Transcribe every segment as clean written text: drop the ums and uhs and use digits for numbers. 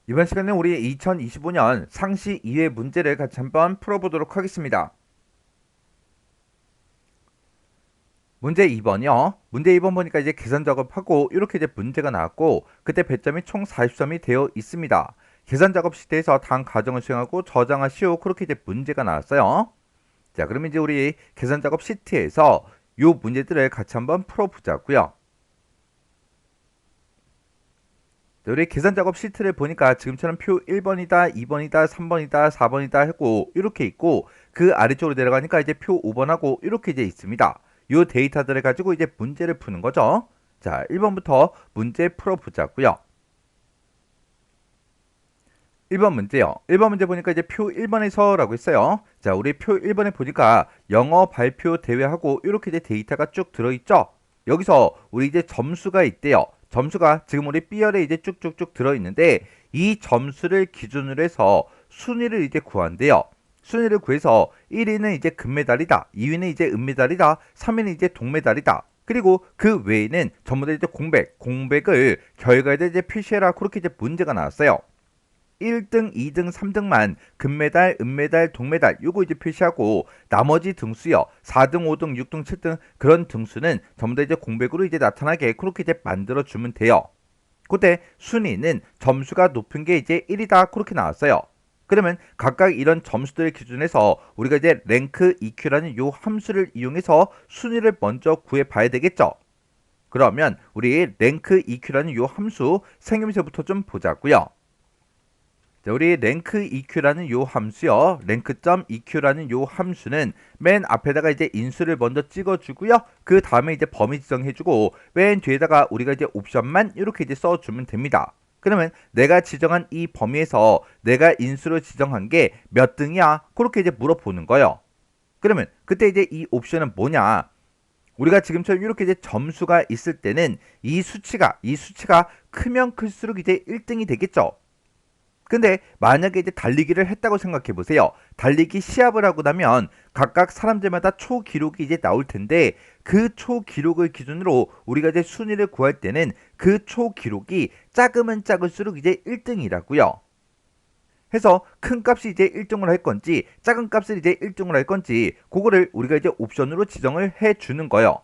이번 시간에 우리 2025년 상시 2회 문제를 같이 한번 풀어보도록 하겠습니다. 문제 2번이요. 문제 2번 보니까 이제 계산 작업하고 이렇게 이제 문제가 나왔고 그때 배점이 총 40점이 되어 있습니다. 계산 작업 시트에서 다음 과정을 수행하고 저장하시오. 그렇게 이제 문제가 나왔어요. 자, 그럼 이제 우리 계산 작업 시트에서 이 문제들을 같이 한번 풀어보자고요. 우리 계산 작업 시트를 보니까 지금처럼 표 1번이다, 2번이다, 3번이다, 4번이다 하고 이렇게 있고 그 아래쪽으로 내려가니까 이제 표 5번하고 이렇게 이제 있습니다. 이 데이터들을 가지고 이제 문제를 푸는 거죠. 자, 1번부터 문제 풀어보자고요. 1번 문제요. 1번 문제 보니까 이제 표 1번에서 라고 했어요. 자, 우리 표 1번에 보니까 영어 발표 대회하고 이렇게 이제 데이터가 쭉 들어있죠. 여기서 우리 이제 점수가 있대요. 점수가 지금 우리 B열에 이제 쭉쭉쭉 들어있는데 이 점수를 기준으로 해서 순위를 이제 구한대요. 순위를 구해서 1위는 이제 금메달이다. 2위는 이제 은메달이다. 3위는 이제 동메달이다. 그리고 그 외에는 전부 다 이제 공백을 결과에다 이제 표시해라. 그렇게 이제 문제가 나왔어요. 1등, 2등, 3등만 금메달, 은메달, 동메달 요거 이제 표시하고 나머지 등수요. 4등, 5등, 6등, 7등 그런 등수는 전부 다 이제 공백으로 이제 나타나게 그렇게 이제 만들어 주면 돼요. 그때 순위는 점수가 높은 게 이제 1이다 그렇게 나왔어요. 그러면 각각 이런 점수들을 기준해서 우리가 이제 랭크 EQ라는 요 함수를 이용해서 순위를 먼저 구해 봐야 되겠죠. 그러면 우리 랭크 EQ라는 요 함수 생김새부터 좀 보자고요. 자, 우리 랭크 EQ라는 요 함수요. 랭크.EQ라는 요 함수는 맨 앞에다가 이제 인수를 먼저 찍어주고요. 그 다음에 이제 범위 지정해주고 맨 뒤에다가 우리가 이제 옵션만 이렇게 이제 써주면 됩니다. 그러면 내가 지정한 이 범위에서 내가 인수로 지정한 게 몇 등이야? 그렇게 이제 물어보는 거예요. 그러면 그때 이제 이 옵션은 뭐냐? 우리가 지금처럼 이렇게 이제 점수가 있을 때는 이 수치가 크면 클수록 이제 1등이 되겠죠. 근데 만약에 이제 달리기를 했다고 생각해 보세요. 달리기 시합을 하고 나면 각각 사람들마다 초 기록이 이제 나올 텐데 그 초 기록을 기준으로 우리가 이제 순위를 구할 때는 그 초 기록이 작으면 작을수록 이제 1등이라고요. 해서 큰 값이 이제 1등을 할 건지 작은 값을 이제 1등을 할 건지 그거를 우리가 이제 옵션으로 지정을 해 주는 거예요.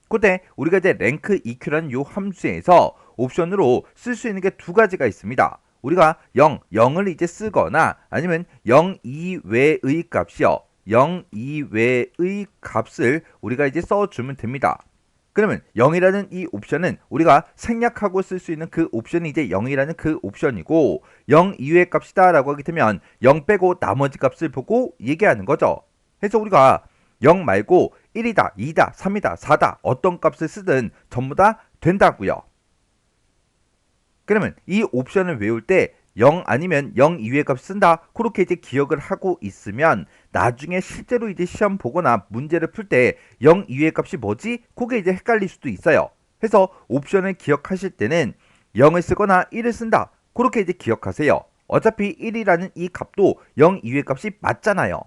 그때 우리가 이제 랭크 EQ라는 요 함수에서 옵션으로 쓸 수 있는 게 두 가지가 있습니다. 우리가 0을 이제 쓰거나 아니면 0 이외의 값이요. 0 이외의 값을 우리가 이제 써주면 됩니다. 그러면 0이라는 이 옵션은 우리가 생략하고 쓸 수 있는 그 옵션이 이제 0이라는 그 옵션이고 0 이외의 값이다 라고 하게 되면 0 빼고 나머지 값을 보고 얘기하는 거죠. 그래서 우리가 0 말고 1이다, 2다, 3이다, 4다 어떤 값을 쓰든 전부 다 된다고요. 그러면 이 옵션을 외울 때 0 아니면 0 이외의 값 쓴다. 그렇게 이제 기억을 하고 있으면 나중에 실제로 이제 시험 보거나 문제를 풀 때 0 이외의 값이 뭐지? 그게 이제 헷갈릴 수도 있어요. 그래서 옵션을 기억하실 때는 0을 쓰거나 1을 쓴다. 그렇게 이제 기억하세요. 어차피 1이라는 이 값도 0 이외의 값이 맞잖아요.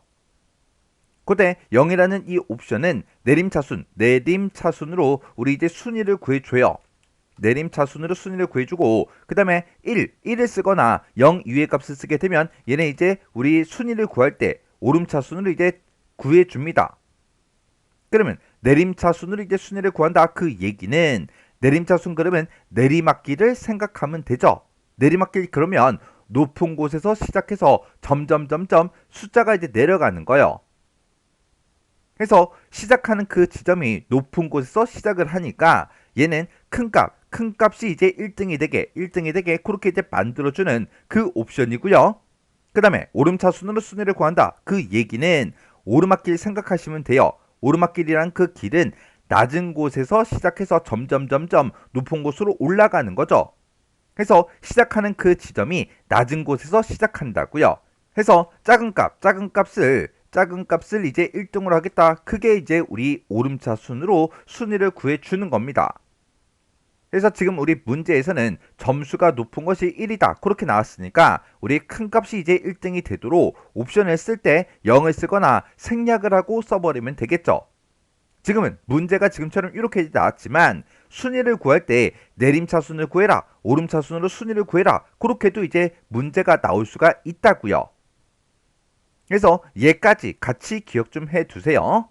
그때 0이라는 이 옵션은 내림차순으로 우리 이제 순위를 구해줘요. 내림차순으로 순위를 구해주고 그 다음에 1을 쓰거나 0 이외의 값을 쓰게 되면 얘는 이제 우리 순위를 구할 때 오름차순으로 이제 구해줍니다. 그러면 내림차순으로 이제 순위를 구한다. 그 얘기는 내림차순 그러면 내리막길을 생각하면 되죠. 내리막길 그러면 높은 곳에서 시작해서 점점 숫자가 이제 내려가는 거예요. 그래서 시작하는 그 지점이 높은 곳에서 시작을 하니까 얘는 큰 값이 이제 1등이 되게 그렇게 이제 만들어주는 그 옵션이고요. 그 다음에 오름차순으로 순위를 구한다. 그 얘기는 오르막길 생각하시면 돼요. 오르막길이란 그 길은 낮은 곳에서 시작해서 점점 높은 곳으로 올라가는 거죠. 그래서 시작하는 그 지점이 낮은 곳에서 시작한다고요. 해서 작은 값을 이제 1등으로 하겠다. 그게 이제 우리 오름차 순으로 순위를 구해주는 겁니다. 그래서 지금 우리 문제에서는 점수가 높은 것이 1이다. 그렇게 나왔으니까 우리 큰 값이 이제 1등이 되도록 옵션을 쓸 때 0을 쓰거나 생략을 하고 써버리면 되겠죠. 지금은 문제가 지금처럼 이렇게 나왔지만 순위를 구할 때 내림차순을 구해라, 오름차순으로 순위를 구해라, 그렇게도 이제 문제가 나올 수가 있다고요. 그래서 얘까지 같이 기억 좀 해두세요.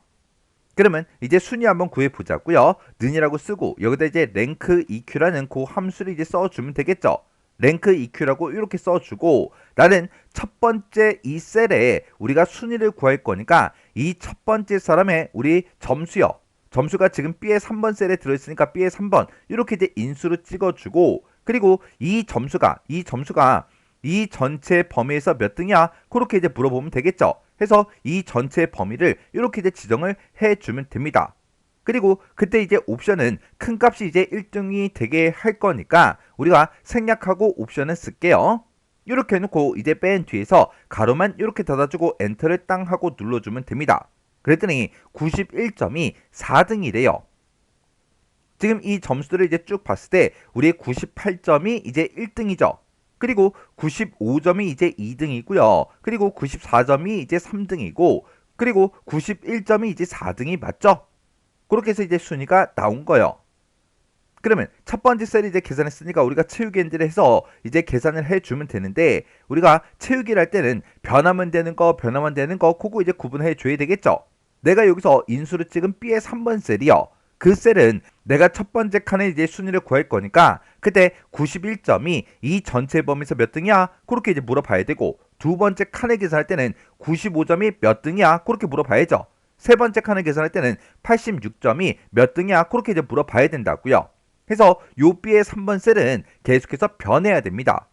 그러면 이제 순위 한번 구해보자고요. 는이라고 쓰고 여기다 이제 랭크 EQ라는 그 함수를 이제 써주면 되겠죠. 랭크 EQ라고 이렇게 써주고 나는 첫 번째 이 셀에 우리가 순위를 구할 거니까 이 첫 번째 사람의 우리 점수요. 점수가 지금 B의 3번 셀에 들어있으니까 B의 3번 이렇게 이제 인수로 찍어주고 그리고 이 점수가 이 전체 범위에서 몇 등이야? 그렇게 이제 물어보면 되겠죠. 해서 이 전체 범위를 이렇게 이제 지정을 해주면 됩니다. 그리고 그때 이제 옵션은 큰 값이 이제 1등이 되게 할 거니까 우리가 생략하고 옵션은 쓸게요. 이렇게 해놓고 이제 맨 뒤에서 가로만 이렇게 닫아주고 엔터를 땅 하고 눌러주면 됩니다. 그랬더니 91점이 4등이래요. 지금 이 점수들을 이제 쭉 봤을 때 우리의 98점이 이제 1등이죠. 그리고 95점이 이제 2등이고요. 그리고 94점이 이제 3등이고 그리고 91점이 이제 4등이 맞죠? 그렇게 해서 이제 순위가 나온 거예요. 그러면 첫 번째 셀이 이제 계산했으니까 우리가 채우기 엔드를 해서 이제 계산을 해주면 되는데 우리가 채우기를 할 때는 변하면 되는 거, 변하면 되는 거 그거 이제 구분해 줘야 되겠죠. 내가 여기서 인수를 찍은 B의 3번 셀이요. 그 셀은 내가 첫 번째 칸에 이제 순위를 구할 거니까 그때 91점이 이 전체 범위에서 몇 등이야? 그렇게 이제 물어봐야 되고 두 번째 칸에 계산할 때는 95점이 몇 등이야? 그렇게 물어봐야죠. 세 번째 칸을 계산할 때는 86점이 몇 등이야? 그렇게 이제 물어봐야 된다고요. 해서 요 B의 3번 셀은 계속해서 변해야 됩니다.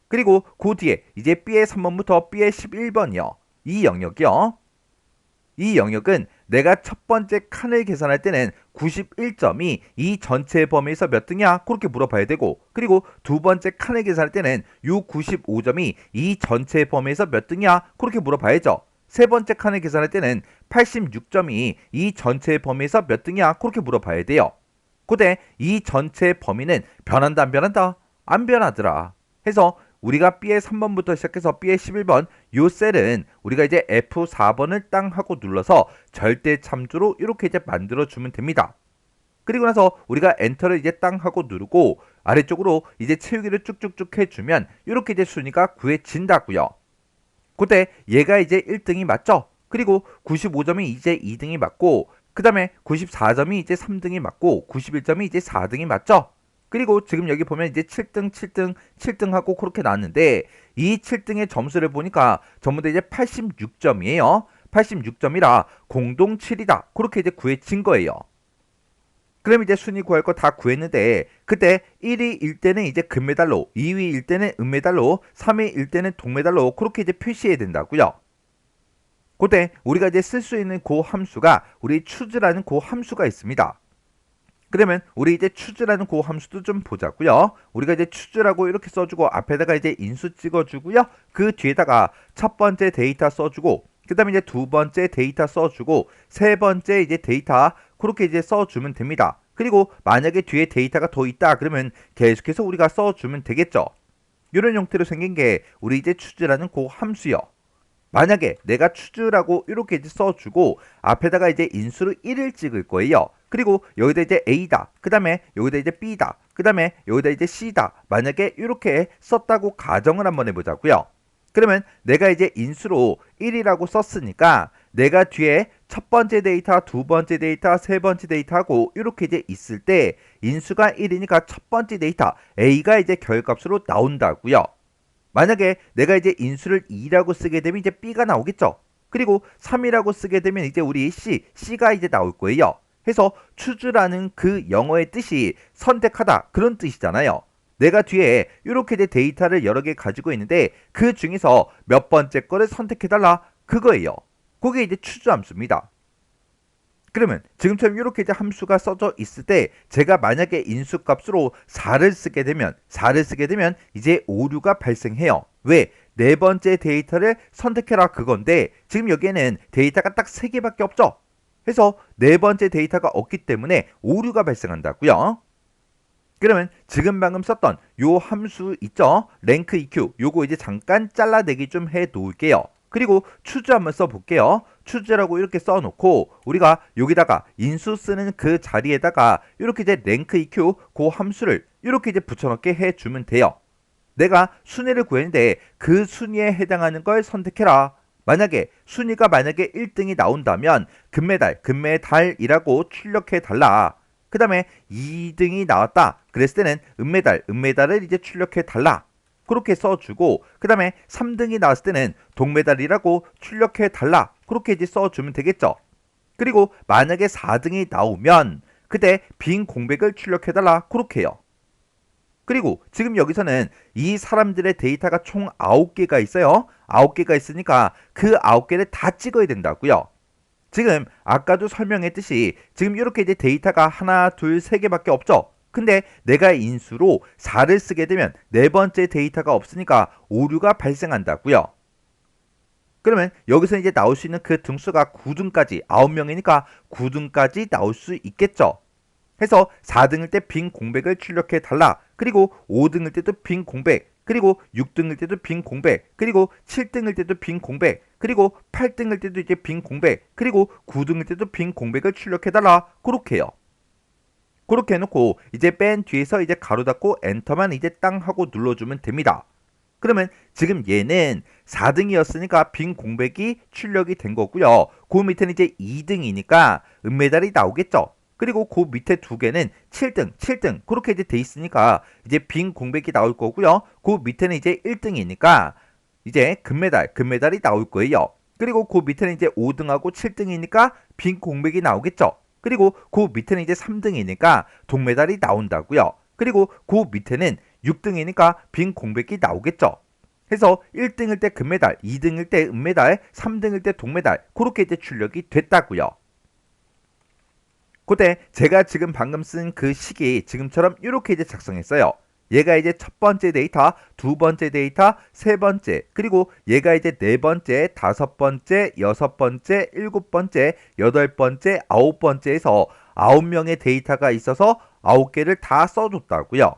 그리고 그 뒤에 이제 B의 3번부터 B의 11번이요. 이 영역이요. 이 영역은 내가 첫 번째 칸을 계산할 때는 91점이 이 전체 범위에서 몇 등이야? 그렇게 물어봐야 되고 그리고 두 번째 칸을 계산할 때는 요 95점이 이 전체 범위에서 몇 등이야? 그렇게 물어봐야죠. 세 번째 칸을 계산할 때는 86점이 이 전체 범위에서 몇 등이야? 그렇게 물어봐야 돼요. 그때 이 전체 범위는 변한다 안 변한다? 안 변하더라. 해서 우리가 B의 3번부터 시작해서 B의 11번 요 셀은 우리가 이제 F4번을 땅 하고 눌러서 절대 참조로 이렇게 이제 만들어 주면 됩니다. 그리고 나서 우리가 엔터를 이제 땅 하고 누르고 아래쪽으로 이제 채우기를 쭉쭉쭉 해주면 이렇게 이제 순위가 구해진다고요. 그때 얘가 이제 1등이 맞죠? 그리고 95점이 이제 2등이 맞고 그 다음에 94점이 이제 3등이 맞고 91점이 이제 4등이 맞죠? 그리고 지금 여기 보면 이제 7등, 7등, 7등 하고 그렇게 나왔는데 이 7등의 점수를 보니까 전부 다 이제 86점이에요. 86점이라 공동 7이다. 그렇게 이제 구해진 거예요. 그럼 이제 순위 구할 거 다 구했는데 그때 1위일 때는 이제 금메달로, 2위일 때는 은메달로, 3위일 때는 동메달로 그렇게 이제 표시해야 된다고요. 그때 우리가 이제 쓸 수 있는 그 함수가 우리 choose라는 그 함수가 있습니다. 그러면 우리 이제 choose라는 그 함수도 좀 보자고요. 우리가 이제 choose라고 이렇게 써주고 앞에다가 이제 인수 찍어주고요. 그 뒤에다가 첫 번째 데이터 써주고 그 다음에 이제 두 번째 데이터 써주고 세 번째 이제 데이터 그렇게 이제 써주면 됩니다. 그리고 만약에 뒤에 데이터가 더 있다 그러면 계속해서 우리가 써주면 되겠죠. 이런 형태로 생긴 게 우리 이제 choose라는 그 함수요. 만약에 내가 choose라고 이렇게 이제 써주고 앞에다가 이제 인수로 1을 찍을 거예요. 그리고 여기다 이제 A다. 그 다음에 여기다 이제 B다. 그 다음에 여기다 이제 C다. 만약에 이렇게 썼다고 가정을 한번 해보자고요. 그러면 내가 이제 인수로 1이라고 썼으니까 내가 뒤에 첫 번째 데이터, 두 번째 데이터, 세 번째 데이터하고 이렇게 이제 있을 때 인수가 1이니까 첫 번째 데이터 A가 이제 결값으로 나온다고요. 만약에 내가 이제 인수를 2라고 쓰게 되면 이제 B가 나오겠죠. 그리고 3이라고 쓰게 되면 이제 우리 C가 이제 나올 거예요. 해서 choose라는 그 영어의 뜻이 선택하다 그런 뜻이잖아요. 내가 뒤에 이렇게 이제 데이터를 여러 개 가지고 있는데 그 중에서 몇 번째 거를 선택해달라 그거예요. 그게 이제 choose 함수입니다. 그러면 지금처럼 이렇게 이제 함수가 써져 있을 때 제가 만약에 인수값으로 4를 쓰게 되면 이제 오류가 발생해요. 왜? 네 번째 데이터를 선택해라 그건데 지금 여기에는 데이터가 딱 3개밖에 없죠. 해서 네 번째 데이터가 없기 때문에 오류가 발생한다고요. 그러면 지금 방금 썼던 요 함수 있죠? 랭크 EQ 요거 이제 잠깐 잘라내기 좀 해 놓을게요. 그리고 choose 한번 써볼게요. 추즈라고 이렇게 써놓고 우리가 여기다가 인수 쓰는 그 자리에다가 이렇게 이제 랭크 EQ 그 함수를 이렇게 이제 붙여넣게 해주면 돼요. 내가 순위를 구했는데 그 순위에 해당하는 걸 선택해라. 만약에 순위가 만약에 1등이 나온다면 금메달이라고 출력해달라. 그 다음에 2등이 나왔다. 그랬을 때는 은메달을 이제 출력해달라. 그렇게 써주고 그 다음에 3등이 나왔을 때는 동메달이라고 출력해달라. 그렇게 이제 써주면 되겠죠. 그리고 만약에 4등이 나오면 그때 빈 공백을 출력해달라. 그렇게 해요. 그리고 지금 여기서는 이 사람들의 데이터가 총 9개가 있어요. 9개가 있으니까 그 9개를 다 찍어야 된다고요. 지금 아까도 설명했듯이 지금 이렇게 이제 데이터가 하나, 둘, 세 개밖에 없죠. 근데 내가 인수로 4를 쓰게 되면 네 번째 데이터가 없으니까 오류가 발생한다고요. 그러면 여기서 이제 나올 수 있는 그 등수가 9등까지 9명이니까 9등까지 나올 수 있겠죠. 해서 4등일 때 빈 공백을 출력해 달라. 그리고 5등일 때도 빈 공백, 그리고 6등일 때도 빈 공백, 그리고 7등일 때도 빈 공백, 그리고 8등일 때도 이제 빈 공백, 그리고 9등일 때도 빈 공백을 출력해 달라. 그렇게 해요. 그렇게 해놓고 이제 뺀 뒤에서 이제 가로 닫고 엔터만 이제 땅 하고 눌러주면 됩니다. 그러면 지금 얘는 4등이었으니까 빈 공백이 출력이 된 거고요. 그 밑에는 이제 2등이니까 은메달이 나오겠죠. 그리고 그 밑에 두 개는 7등 그렇게 이제 돼 있으니까 이제 빈 공백이 나올 거고요. 그 밑에는 이제 1등이니까 이제 금메달이 나올 거예요. 그리고 그 밑에는 이제 5등하고 7등이니까 빈 공백이 나오겠죠. 그리고 그 밑에는 이제 3등이니까 동메달이 나온다고요. 그리고 그 밑에는 6등이니까 빈 공백이 나오겠죠. 해서 1등일 때 금메달, 2등일 때 은메달, 3등일 때 동메달 그렇게 이제 출력이 됐다고요. 그때 제가 지금 방금 쓴 그 식이 지금처럼 이렇게 이제 작성했어요. 얘가 이제 첫 번째 데이터, 두 번째 데이터, 세 번째, 그리고 얘가 이제 네 번째, 다섯 번째, 여섯 번째, 일곱 번째, 여덟 번째, 아홉 번째에서 9명의 데이터가 있어서 9개를 다 써줬다고요.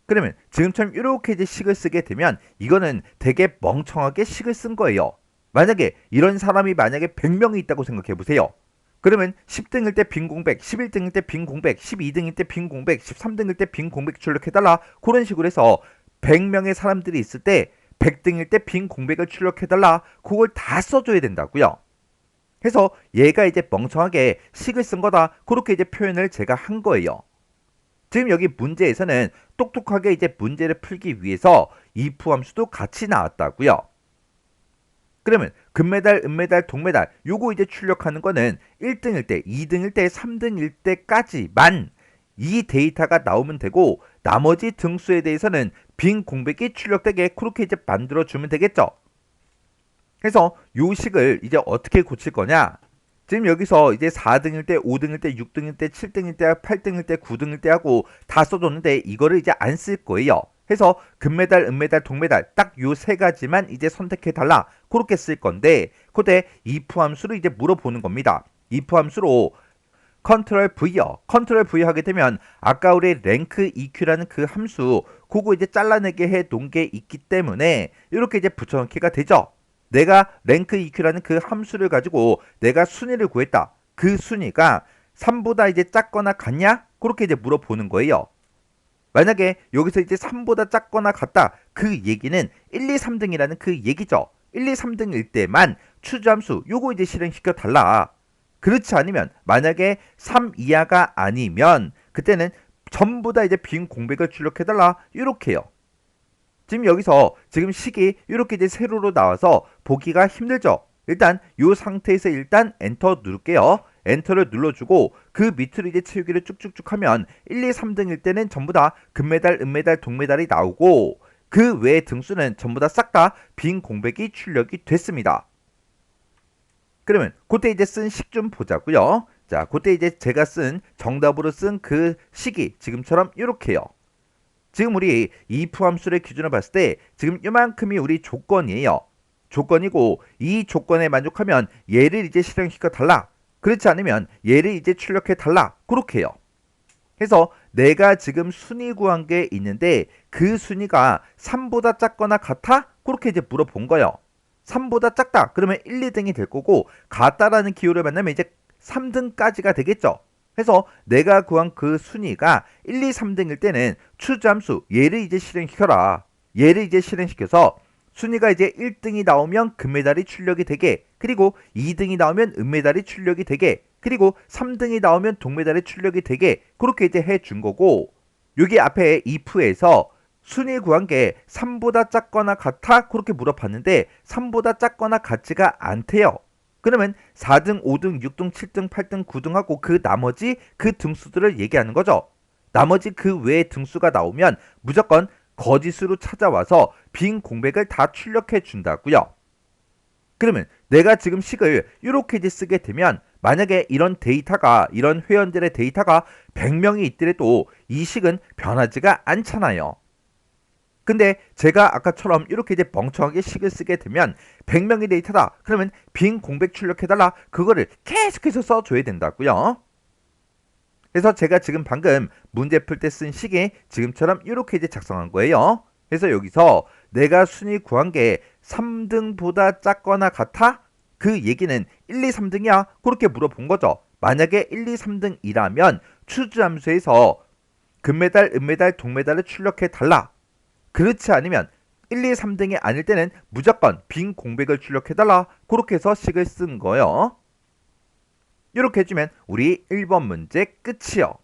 그러면 지금처럼 이렇게 이제 식을 쓰게 되면 이거는 되게 멍청하게 식을 쓴 거예요. 만약에 이런 사람이 만약에 100명이 있다고 생각해 보세요. 그러면 10등일 때 빈 공백, 11등일 때 빈 공백, 12등일 때 빈 공백, 13등일 때 빈 공백 출력해달라. 그런 식으로 해서 100명의 사람들이 있을 때 100등일 때 빈 공백을 출력해달라. 그걸 다 써줘야 된다고요. 해서 얘가 이제 멍청하게 식을 쓴 거다. 그렇게 이제 표현을 제가 한 거예요. 지금 여기 문제에서는 똑똑하게 이제 문제를 풀기 위해서 if 함수도 같이 나왔다고요. 그러면 금메달, 은메달, 동메달 요거 이제 출력하는 거는 1등일 때, 2등일 때, 3등일 때까지만 이 데이터가 나오면 되고 나머지 등수에 대해서는 빈 공백이 출력되게 그렇게 이제 만들어주면 되겠죠. 그래서 요 식을 이제 어떻게 고칠 거냐? 지금 여기서 이제 4등일 때, 5등일 때, 6등일 때, 7등일 때, 8등일 때, 9등일 때 하고 다 써줬는데 이거를 이제 안 쓸 거예요. 해서 금메달, 은메달, 동메달 딱 요 세 가지만 이제 선택해 달라. 그렇게 쓸 건데 그때 if 함수로 이제 물어보는 겁니다. if 함수로 컨트롤 V요. 컨트롤 V 하게 되면 아까 우리 랭크 EQ라는 그 함수 그거 이제 잘라내게 해 놓은 게 있기 때문에 이렇게 이제 붙여넣기가 되죠. 내가 랭크 EQ라는 그 함수를 가지고 내가 순위를 구했다. 그 순위가 3보다 이제 작거나 같냐? 그렇게 이제 물어보는 거예요. 만약에 여기서 이제 3보다 작거나 같다. 그 얘기는 1, 2, 3등이라는 그 얘기죠. 1, 2, 3등일 때만 추주함수 요거 이제 실행시켜 달라. 그렇지 않으면 만약에 3 이하가 아니면 그때는 전부 다 이제 빈 공백을 출력해 달라. 이렇게요. 지금 여기서 지금 식이 이렇게 이제 세로로 나와서 보기가 힘들죠. 일단 이 상태에서 일단 엔터 누를게요. 엔터를 눌러주고 그 밑으로 이제 채우기를 쭉쭉쭉 하면 1, 2, 3등일 때는 전부 다 금메달, 은메달, 동메달이 나오고 그 외의 등수는 전부 다 싹 다 빈 공백이 출력이 됐습니다. 그러면 그때 이제 쓴 식 좀 보자고요. 자, 그때 이제 제가 쓴 정답으로 쓴 그 식이 지금처럼 이렇게요. 지금 우리 if 함수를 기준으로 봤을 때 지금 이만큼이 우리 조건이에요. 조건이고 이 조건에 만족하면 얘를 이제 실행시켜 달라. 그렇지 않으면 얘를 이제 출력해 달라. 그렇게 해요. 해서 내가 지금 순위 구한 게 있는데 그 순위가 3보다 작거나 같아? 그렇게 이제 물어본 거예요. 3보다 작다. 그러면 1, 2등이 될 거고 같다라는 기호를 만나면 이제 3등까지가 되겠죠. 해서 내가 구한 그 순위가 1, 2, 3등일 때는 추수함수 얘를 이제 실행시켜라. 얘를 이제 실행시켜서 순위가 이제 1등이 나오면 금메달이 출력이 되게, 그리고 2등이 나오면 은메달이 출력이 되게, 그리고 3등이 나오면 동메달이 출력이 되게, 그렇게 이제 해준 거고, 여기 앞에 if에서 순위 구한 게 3보다 작거나 같아? 그렇게 물어봤는데 3보다 작거나 같지가 않대요. 그러면 4등, 5등, 6등, 7등, 8등, 9등 하고 그 나머지 그 등수들을 얘기하는 거죠. 나머지 그 외의 등수가 나오면 무조건 거짓으로 찾아와서 빈 공백을 다 출력해 준다고요. 그러면 내가 지금 식을 이렇게 이제 쓰게 되면 만약에 이런 데이터가, 이런 회원들의 데이터가 100명이 있더라도 이 식은 변하지가 않잖아요. 근데 제가 아까처럼 이렇게 이제 멍청하게 식을 쓰게 되면 100명의 데이터다. 그러면 빈 공백 출력해달라. 그거를 계속해서 써줘야 된다고요. 그래서 제가 지금 방금 문제 풀 때 쓴 식이 지금처럼 이렇게 이제 작성한 거예요. 그래서 여기서 내가 순위 구한 게 3등보다 작거나 같아? 그 얘기는 1, 2, 3등이야? 그렇게 물어본 거죠. 만약에 1, 2, 3등이라면 추주함수에서 금메달, 은메달, 동메달을 출력해 달라. 그렇지 않으면 1, 2, 3등이 아닐 때는 무조건 빈 공백을 출력해달라. 그렇게 해서 식을 쓴 거예요. 이렇게 해주면 우리 1번 문제 끝이요.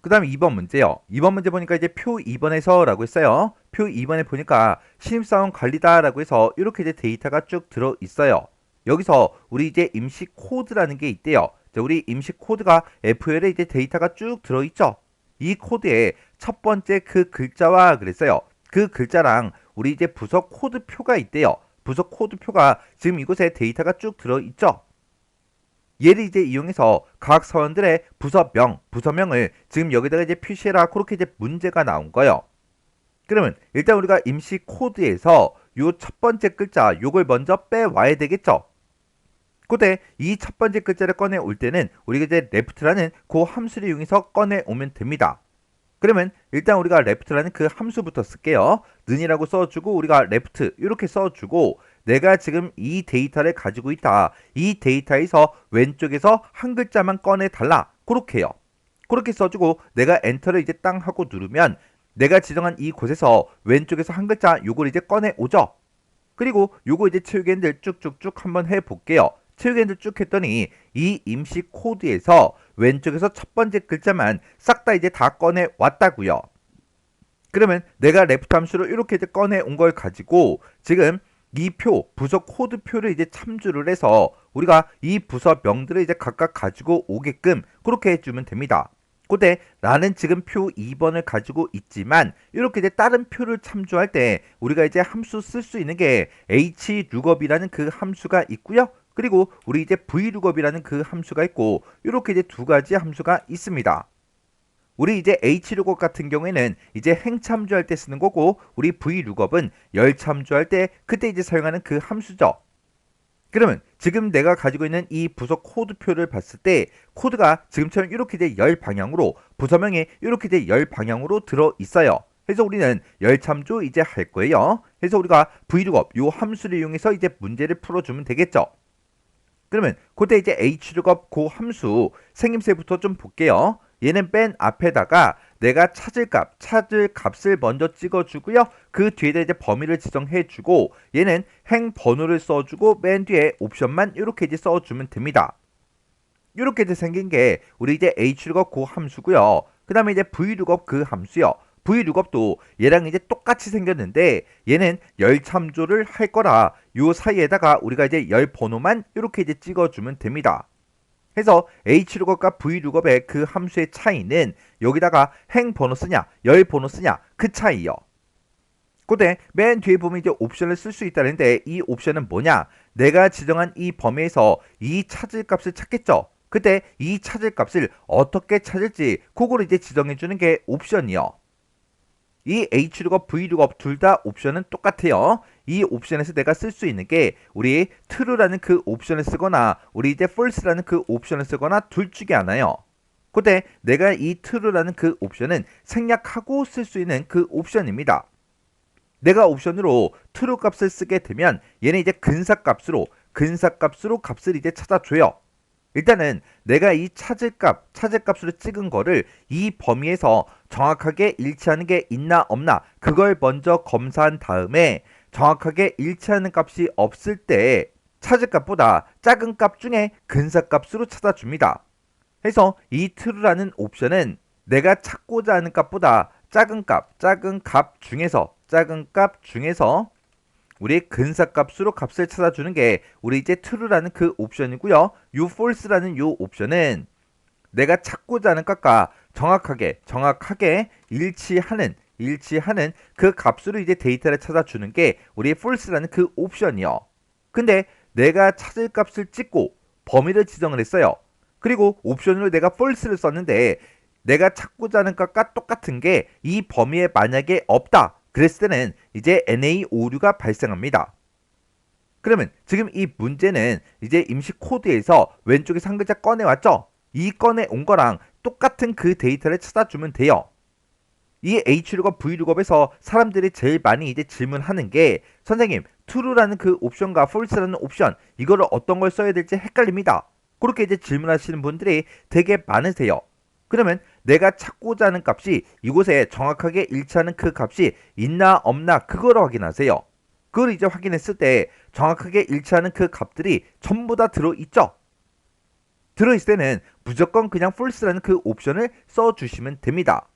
그 다음에 2번 문제요. 2번 문제 보니까 이제 표 2번에서 라고 했어요. 표 2번에 보니까 신입사원 관리다 라고 해서 이렇게 이제 데이터가 쭉 들어있어요. 여기서 우리 이제 임시 코드라는 게 있대요. 우리 임시 코드가 FL에 이제 데이터가 쭉 들어있죠. 이 코드에 첫 번째 그 글자와 그랬어요. 그 글자랑 우리 이제 부서 코드표가 있대요. 부서 코드표가 지금 이곳에 데이터가 쭉 들어있죠. 얘를 이제 이용해서 각 사원들의 부서명을 지금 여기다가 이제 표시해라. 그렇게 이제 문제가 나온 거예요. 그러면 일단 우리가 임시 코드에서 요 첫 번째 글자 요걸 먼저 빼와야 되겠죠. 그때 이 첫 번째 글자를 꺼내 올 때는 우리가 이제 left라는 그 함수를 이용해서 꺼내 오면 됩니다. 그러면 일단 우리가 left라는 그 함수부터 쓸게요. 는이라고 써주고 우리가 left 이렇게 써주고 내가 지금 이 데이터를 가지고 있다. 이 데이터에서 왼쪽에서 한 글자만 꺼내 달라. 그렇게 해요. 그렇게 써주고 내가 엔터를 이제 땅 하고 누르면 내가 지정한 이 곳에서 왼쪽에서 한 글자 요걸 이제 꺼내 오죠. 그리고 요거 이제 채우기엔들 쭉쭉쭉 한번 해볼게요. 채우기엔들 쭉 했더니 이 임시 코드에서 왼쪽에서 첫 번째 글자만 싹 다 이제 다 꺼내 왔다고요. 그러면 내가 레프트 함수로 이렇게 이제 꺼내 온 걸 가지고 지금 이 표, 부서 코드표를 이제 참조를 해서 우리가 이 부서명들을 이제 각각 가지고 오게끔 그렇게 해주면 됩니다. 그때 나는 지금 표 2번을 가지고 있지만 이렇게 이제 다른 표를 참조할 때 우리가 이제 함수 쓸 수 있는 게 hlookup이라는 그 함수가 있고요. 그리고 우리 이제 vlookup이라는 그 함수가 있고 이렇게 이제 두 가지 함수가 있습니다. 우리 이제 hlookup 같은 경우에는 이제 행 참조할 때 쓰는 거고 우리 vlookup은 열 참조할 때 그때 이제 사용하는 그 함수죠. 그러면 지금 내가 가지고 있는 이 부서 코드표를 봤을 때 코드가 지금처럼 이렇게 이제 열 방향으로 부서명이 이렇게 이제 열 방향으로 들어 있어요. 그래서 우리는 열 참조 이제 할 거예요. 그래서 우리가 vlookup 요 함수를 이용해서 이제 문제를 풀어주면 되겠죠. 그러면 그때 이제 hlookup 그 함수 생김새부터 좀 볼게요. 얘는 맨 앞에다가 내가 찾을 값을 먼저 찍어주고요. 그 뒤에다 이제 범위를 지정해주고 얘는 행 번호를 써주고 맨 뒤에 옵션만 이렇게 이제 써주면 됩니다. 이렇게 이제 생긴 게 우리 이제 hlookup 그 함수고요. 그 다음에 이제 vlookup 그 함수요. vlookup도 얘랑 이제 똑같이 생겼는데 얘는 열 참조를 할 거라 요 사이에다가 우리가 이제 열 번호만 이렇게 이제 찍어주면 됩니다. 해서 hlookup과 vlookup의 그 함수의 차이는 여기다가 행 번호 쓰냐 열 번호 쓰냐 그 차이요. 그때 맨 뒤에 보면 이제 옵션을 쓸 수 있다는데 이 옵션은 뭐냐? 내가 지정한 이 범위에서 이 찾을 값을 찾겠죠. 그때 이 찾을 값을 어떻게 찾을지 그걸 이제 지정해 주는 게 옵션이요. 이 hlookup과 vlookup 둘 다 옵션은 똑같아요. 이 옵션에서 내가 쓸 수 있는 게 우리 true라는 그 옵션을 쓰거나 우리 이제 false라는 그 옵션을 쓰거나 둘 중에 하나요. 그때 내가 이 true라는 그 옵션은 생략하고 쓸 수 있는 그 옵션입니다. 내가 옵션으로 true 값을 쓰게 되면 얘는 이제 근사값으로 값을 이제 찾아줘요. 일단은 내가 이 찾을 값으로 찍은 거를 이 범위에서 정확하게 일치하는 게 있나 없나 그걸 먼저 검사한 다음에 정확하게 일치하는 값이 없을 때 찾을 값보다 작은 값 중에 근사값으로 찾아줍니다. 해서 이 true라는 옵션은 내가 찾고자 하는 값보다 작은 값 중에서 우리 근사값으로 값을 찾아주는 게 우리 이제 true라는 그 옵션이고요. 요 false라는 요 옵션은 내가 찾고자 하는 값과 정확하게 일치하는 그 값으로 이제 데이터를 찾아주는 게 우리 false라는 그 옵션이요. 근데 내가 찾을 값을 찍고 범위를 지정을 했어요. 그리고 옵션으로 내가 false를 썼는데 내가 찾고자 하는 값과 똑같은 게 이 범위에 만약에 없다. 그랬을 때는 이제 NA 오류가 발생합니다. 그러면 지금 이 문제는 이제 임시 코드에서 왼쪽에 한 글자 꺼내왔죠? 이 꺼내온 거랑 똑같은 그 데이터를 찾아주면 돼요. 이 H룩업, V룩업에서 사람들이 제일 많이 이제 질문하는 게 선생님, true라는 그 옵션과 false라는 옵션 이거를 어떤 걸 써야 될지 헷갈립니다. 그렇게 이제 질문하시는 분들이 되게 많으세요. 그러면 내가 찾고자 하는 값이 이곳에 정확하게 일치하는 그 값이 있나 없나 그거를 확인하세요. 그걸 이제 확인했을 때 정확하게 일치하는 그 값들이 전부 다 들어있죠? 들어있을 때는 무조건 그냥 false라는 그 옵션을 써주시면 됩니다.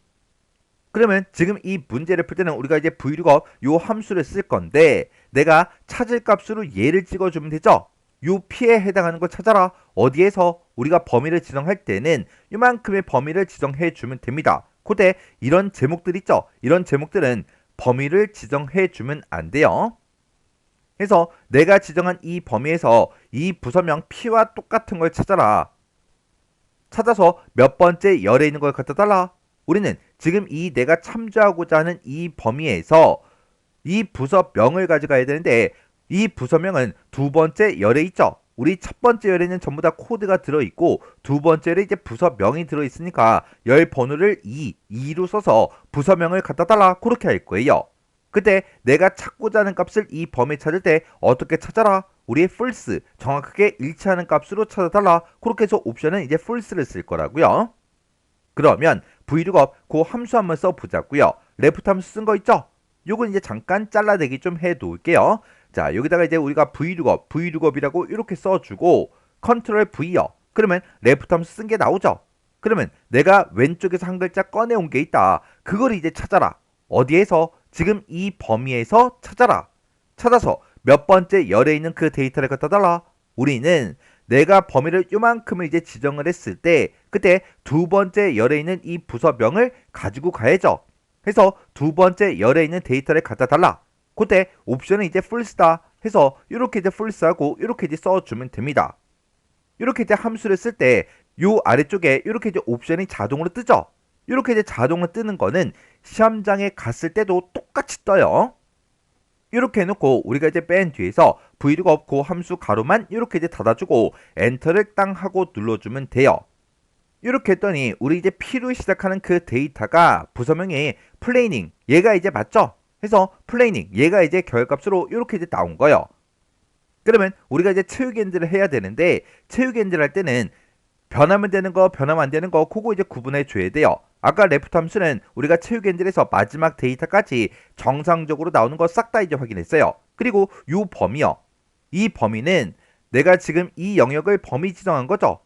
그러면 지금 이 문제를 풀 때는 우리가 이제 vlookup 요 함수를 쓸 건데 내가 찾을 값으로 얘를 찍어주면 되죠? 요 P에 해당하는 걸 찾아라. 어디에서 우리가 범위를 지정할 때는 이만큼의 범위를 지정해 주면 됩니다. 그때 이런 제목들 있죠? 이런 제목들은 범위를 지정해 주면 안 돼요. 그래서 내가 지정한 이 범위에서 이 부서명 P와 똑같은 걸 찾아라. 찾아서 몇 번째 열에 있는 걸 갖다 달라. 우리는 지금 이 내가 참조하고자 하는 이 범위에서 이 부서명을 가져가야 되는데 이 부서명은 두 번째 열에 있죠. 우리 첫 번째 열에는 전부 다 코드가 들어있고 두 번째 열에 이제 부서명이 들어있으니까 열 번호를 2로 써서 부서명을 갖다 달라 그렇게 할 거예요. 그때 내가 찾고자 하는 값을 이 범위에 찾을 때 어떻게 찾아라? 우리의 false, 정확하게 일치하는 값으로 찾아달라. 그렇게 해서 옵션은 이제 false를 쓸 거라고요. 그러면 vlookup 그 함수 한번 써보자고요. left 함수 쓴 거 있죠? 요건 이제 잠깐 잘라내기 좀 해 놓을게요. 자, 여기다가 이제 우리가 vlookup이라고 이렇게 써주고 컨트롤 V요. 그러면 left 함수 쓴 게 나오죠? 그러면 내가 왼쪽에서 한 글자 꺼내온 게 있다. 그걸 이제 찾아라. 어디에서? 지금 이 범위에서 찾아라. 찾아서 몇 번째 열에 있는 그 데이터를 갖다 달라. 우리는 내가 범위를 요만큼을 이제 지정을 했을 때 그때 두 번째 열에 있는 이 부서명을 가지고 가야죠. 해서 두 번째 열에 있는 데이터를 갖다 달라. 그때 옵션은 이제 false다 해서 이렇게 이제 false하고 이렇게 이제 써주면 됩니다. 이렇게 이제 함수를 쓸 때 요 아래쪽에 이렇게 이제 옵션이 자동으로 뜨죠. 이렇게 이제 자동으로 뜨는 거는 시험장에 갔을 때도 똑같이 떠요. 이렇게 해놓고 우리가 이제 맨 뒤에서 vlookup 그 함수 가로만 이렇게 이제 닫아주고 엔터를 땅 하고 눌러주면 돼요. 이렇게 했더니 우리 이제 P로 시작하는 그 데이터가 부서명이 플레이닝 얘가 이제 맞죠? 해서 플레이닝 얘가 이제 결값으로 이렇게 이제 나온 거예요. 그러면 우리가 이제 체육엔드를 해야 되는데 체육엔드를 할 때는 변하면 되는 거 변하면 안 되는 거 그거 이제 구분해 줘야 돼요. 아까 레프트 함수는 우리가 체육엔드에서 마지막 데이터까지 정상적으로 나오는 거 싹 다 이제 확인했어요. 그리고 요 범위요. 이 범위는 내가 지금 이 영역을 범위 지정한 거죠.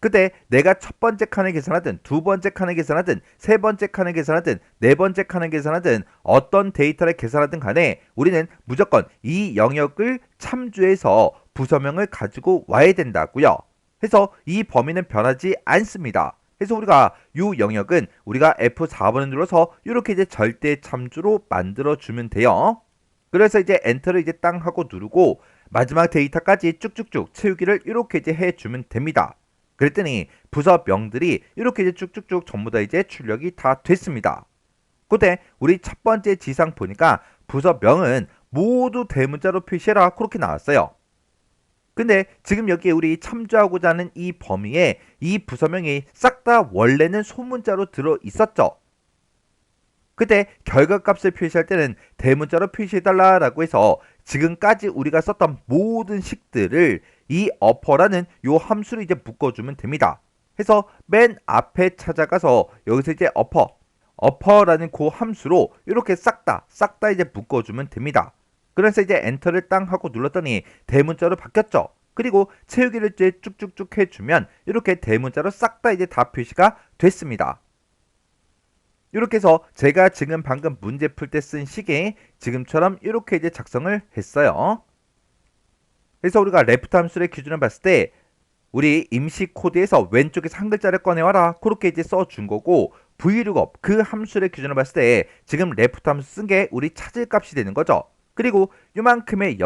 그때 내가 첫 번째 칸을 계산하든 두 번째 칸을 계산하든 세 번째 칸을 계산하든 네 번째 칸을 계산하든 어떤 데이터를 계산하든 간에 우리는 무조건 이 영역을 참조해서 부서명을 가지고 와야 된다고요. 해서 이 범위는 변하지 않습니다. 그래서 우리가 이 영역은 우리가 F4번을 눌러서 이렇게 이제 절대 참조로 만들어 주면 돼요. 그래서 이제 엔터를 이제 땅 하고 누르고 마지막 데이터까지 쭉쭉쭉 채우기를 이렇게 이제 해주면 됩니다. 그랬더니 부서명들이 이렇게 이제 쭉쭉쭉 전부 다 이제 출력이 다 됐습니다. 그때 우리 첫 번째 지상 보니까 부서명은 모두 대문자로 표시해라 그렇게 나왔어요. 근데 지금 여기에 우리 참조하고자 하는 이 범위에 이 부서명이 싹 다 원래는 소문자로 들어 있었죠. 그때 결과값을 표시할 때는 대문자로 표시해달라라고 해서 지금까지 우리가 썼던 모든 식들을 이 어퍼라는 요 함수로 이제 묶어주면 됩니다. 해서 맨 앞에 찾아가서 여기서 이제 어퍼라는 그 함수로 이렇게 싹 다 이제 묶어주면 됩니다. 그래서 이제 엔터를 땅 하고 눌렀더니 대문자로 바뀌었죠. 그리고 채우기를 이제 쭉쭉쭉 해주면 이렇게 대문자로 싹 다 이제 다 표시가 됐습니다. 이렇게 해서 제가 지금 방금 문제 풀 때 쓴 식이 지금처럼 이렇게 이제 작성을 했어요. 그래서 우리가 레프트 함수의 기준을 봤을 때 우리 임시 코드에서 왼쪽에서 한 글자를 꺼내와라 그렇게 이제 써준 거고 vlookup 그 함수의 기준을 봤을 때 지금 레프트 함수 쓴 게 우리 찾을 값이 되는 거죠. 그리고 이만큼의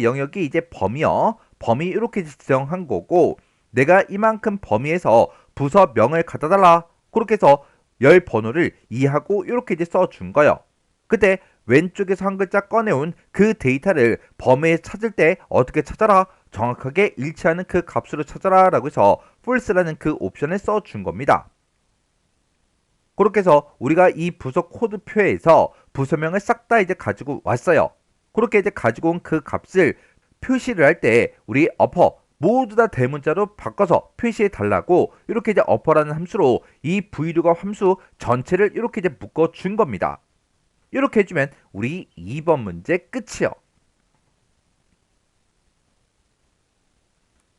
영역이 이제 범위 이렇게 지정한 거고 내가 이만큼 범위에서 부서명을 갖다 달라 그렇게 해서 열 번호를 2하고 이렇게 이제 써준 거예요. 그때 왼쪽에서 한 글자 꺼내온 그 데이터를 범위에 찾을 때 어떻게 찾아라? 정확하게 일치하는 그 값으로 찾아라 라고 해서 false라는 그 옵션을 써준 겁니다. 그렇게 해서 우리가 이 부서 코드표에서 부서명을 싹 다 이제 가지고 왔어요. 그렇게 이제 가지고 온 그 값을 표시를 할 때 우리 어퍼 모두 다 대문자로 바꿔서 표시해 달라고 이렇게 이제 어퍼라는 함수로 이 vlookup 함수 전체를 이렇게 이제 묶어 준 겁니다. 이렇게 해주면 우리 2번 문제 끝이요.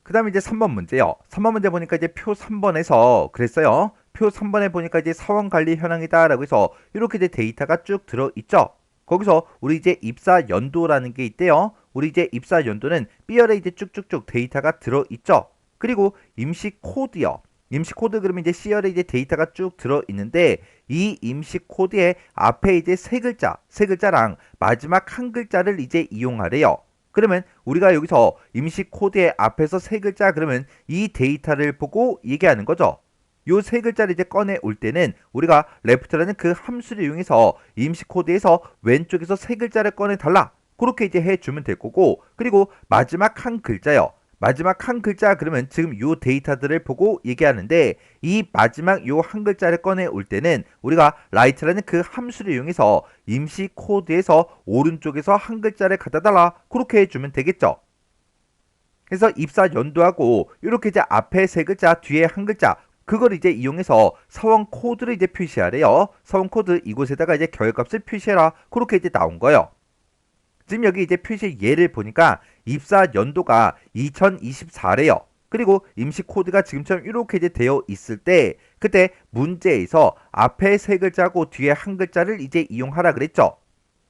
그 다음에 이제 3번 문제요. 3번 문제 보니까 이제 표 3번에서 그랬어요. 표 3번에 보니까 이제 사원 관리 현황이다 라고 해서 이렇게 이제 데이터가 쭉 들어있죠. 거기서 우리 이제 입사 연도라는 게 있대요. 우리 이제 입사 연도는 B열에 이제 쭉쭉쭉 데이터가 들어있죠. 그리고 임시 코드요. 임시 코드 그러면 이제 C열에 이제 데이터가 쭉 들어있는데 이 임시 코드의 앞에 이제 세 글자랑 마지막 한 글자를 이제 이용하래요. 그러면 우리가 여기서 임시 코드의 앞에서 세 글자 그러면 이 데이터를 보고 얘기하는 거죠. 요 세 글자를 이제 꺼내 올 때는 우리가 left라는 그 함수를 이용해서 임시 코드에서 왼쪽에서 세 글자를 꺼내 달라. 그렇게 이제 해주면 될 거고 그리고 마지막 한 글자요. 마지막 한 글자 그러면 지금 요 데이터들을 보고 얘기하는데 이 마지막 요 한 글자를 꺼내 올 때는 우리가 write라는 그 함수를 이용해서 임시 코드에서 오른쪽에서 한 글자를 갖다 달라. 그렇게 해주면 되겠죠. 그래서 입사 연도하고 이렇게 이제 앞에 세 글자 뒤에 한 글자 그걸 이제 이용해서 사원 코드를 이제 표시하래요. 사원 코드 이곳에다가 이제 결값을 표시해라. 그렇게 이제 나온 거예요. 지금 여기 이제 표시 예를 보니까 입사 연도가 2024래요. 그리고 임시 코드가 지금처럼 이렇게 이제 되어 있을 때 그때 문제에서 앞에 세 글자고 뒤에 한 글자를 이제 이용하라 그랬죠.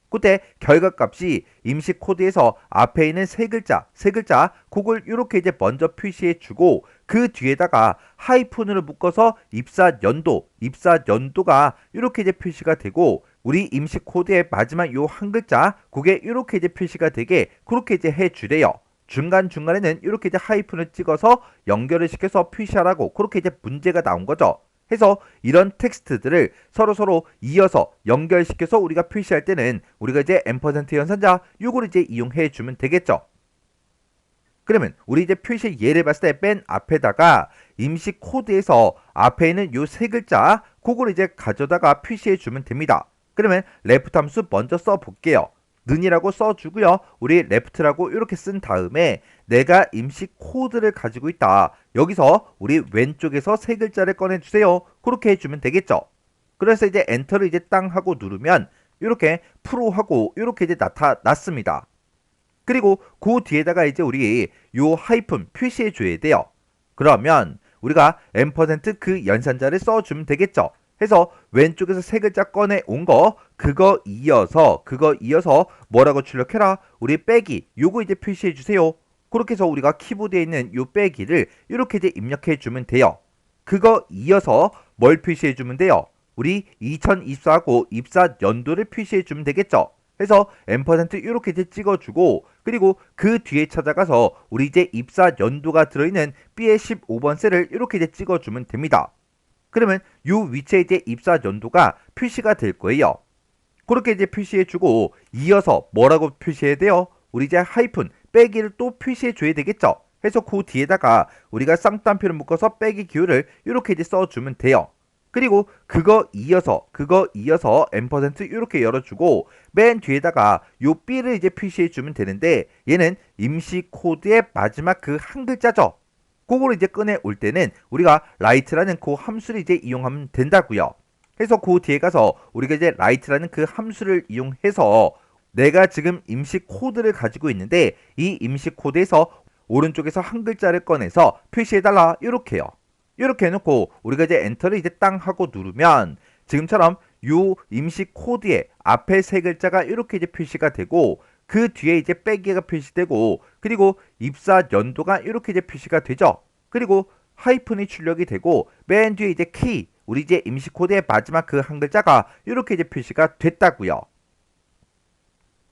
그때 결과값이 임시 코드에서 앞에 있는 세 글자 그걸 이렇게 이제 먼저 표시해 주고 그 뒤에다가 하이픈으로 묶어서 입사 연도가 이렇게 이제 표시가 되고 우리 임시 코드의 마지막 요 한 글자 그게 이렇게 이제 표시가 되게 그렇게 이제 해 주래요. 중간중간에는 이렇게 이제 하이픈을 찍어서 연결을 시켜서 표시하라고 그렇게 이제 문제가 나온 거죠. 해서 이런 텍스트들을 서로 이어서 연결시켜서 우리가 표시할 때는 우리가 이제 앰퍼센트 연산자 요걸 이제 이용해 주면 되겠죠. 그러면 우리 이제 표시 예를 봤을 때 맨 앞에다가 임시 코드에서 앞에 있는 요 세 글자 그걸 이제 가져다가 표시해 주면 됩니다. 그러면 레프트 함수 먼저 써 볼게요. 는이라고 써주고요. 우리 left라고 이렇게 쓴 다음에 내가 임시 코드를 가지고 있다. 여기서 우리 왼쪽에서 세 글자를 꺼내주세요. 그렇게 해주면 되겠죠. 그래서 이제 엔터를 이제 땅 하고 누르면 이렇게 프로하고 이렇게 이제 나타났습니다. 그리고 그 뒤에다가 이제 우리 요 하이픈 표시해 줘야 돼요. 그러면 우리가 앰퍼센트 그 연산자를 써주면 되겠죠. 해서 왼쪽에서 세 글자 꺼내 온 거 그거 이어서 뭐라고 출력해라 우리 빼기 요거 이제 표시해 주세요. 그렇게 해서 우리가 키보드에 있는 요 빼기를 이렇게 이제 입력해 주면 돼요. 그거 이어서 뭘 표시해 주면 돼요. 우리 2024하고 입사 연도를 표시해 주면 되겠죠. 해서 앰퍼센트 이렇게 이제 찍어주고 그리고 그 뒤에 찾아가서 우리 이제 입사 연도가 들어있는 B의 15번 셀을 이렇게 이제 찍어주면 됩니다. 그러면 요 위치에 이제 입사 연도가 표시가 될 거예요. 그렇게 이제 표시해주고 이어서 뭐라고 표시해야 돼요? 우리 이제 하이픈 빼기를 또 표시해줘야 되겠죠. 해서 그 뒤에다가 우리가 쌍따옴표를 묶어서 빼기 기호를 이렇게 이제 써주면 돼요. 그리고 그거 이어서 M% 이렇게 열어주고 맨 뒤에다가 요 B를 이제 표시해 주면 되는데 얘는 임시 코드의 마지막 그 한 글자죠. 그거를 이제 꺼내 올 때는 우리가 write라는 그 함수를 이제 이용하면 된다고요. 그래서 그 뒤에 가서 우리가 이제 write라는 그 함수를 이용해서 내가 지금 임시 코드를 가지고 있는데 이 임시 코드에서 오른쪽에서 한 글자를 꺼내서 표시해달라 이렇게요. 이렇게 해놓고 우리가 이제 엔터를 이제 땅 하고 누르면 지금처럼 요 임시 코드의 앞에 세 글자가 이렇게 이제 표시가 되고 그 뒤에 이제 빼기가 표시되고 그리고 입사 연도가 이렇게 이제 표시가 되죠. 그리고 하이픈이 출력이 되고 맨 뒤에 이제 키 우리 이제 임시 코드의 마지막 그 한 글자가 이렇게 이제 표시가 됐다고요.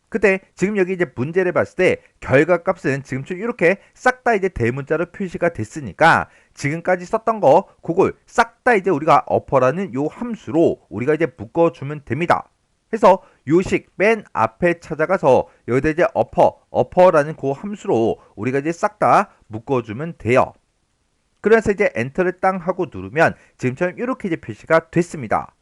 그때 지금 여기 이제 문제를 봤을 때 결과값은 지금처럼 이렇게 싹 다 이제 대문자로 표시가 됐으니까 지금까지 썼던 거 그걸 싹 다 이제 우리가 어퍼라는 요 함수로 우리가 이제 묶어주면 됩니다. 그래서 요식 맨 앞에 찾아가서 여기다 이제 어퍼라는 그 함수로 우리가 이제 싹 다 묶어주면 돼요. 그래서 이제 엔터를 땅 하고 누르면 지금처럼 이렇게 이제 표시가 됐습니다.